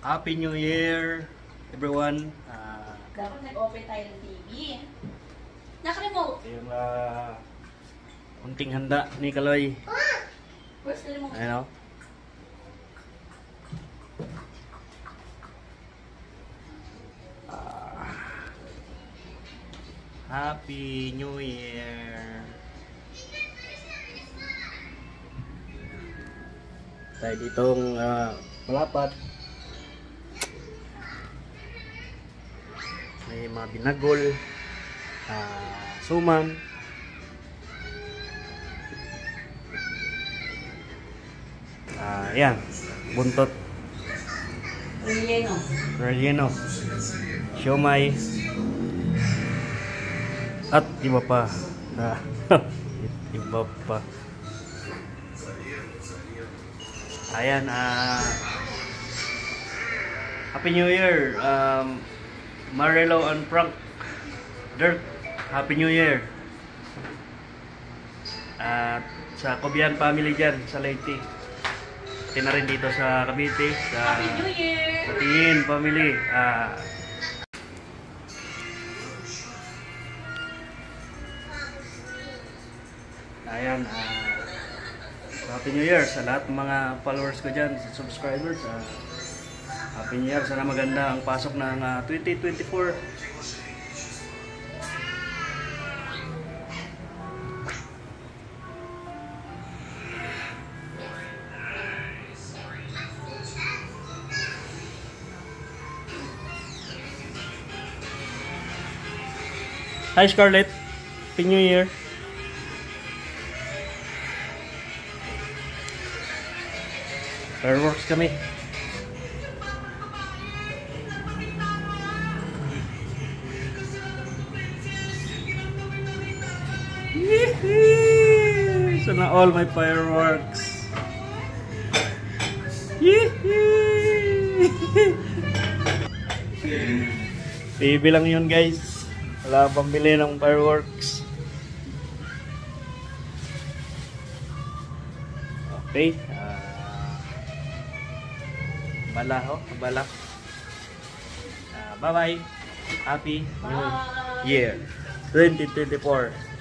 Happy New Year, everyone. Dapat nag-open tayo ng TV. Naka-remote. Yung unting handa ni Kaloy. Where's the remote? Ayun o. Happy New Year. Tayo ditong malapad. May mga binagol, suman, yan, buntot, relleno, siomay, at iba pa. Iba pa. Ayan, Happy New Year, Marilo and Frank. Dirk, Happy New Year. At sa Cobian family dyan, sa Leyte. Pati na rin dito sa Cavite. Sa Happy New Year! Patingin family. Ayan, Happy New Year sa lahat ng mga followers ko dyan, subscribers. Happy New Year, sana maganda ang pasok ng 2024. Hi Scarlett, Happy New Year. Fireworks kami. Sana all my fireworks. Baby lang yun guys. Wala pambili ng fireworks. Okay. Balak. Bye-bye. Happy New Year 2024.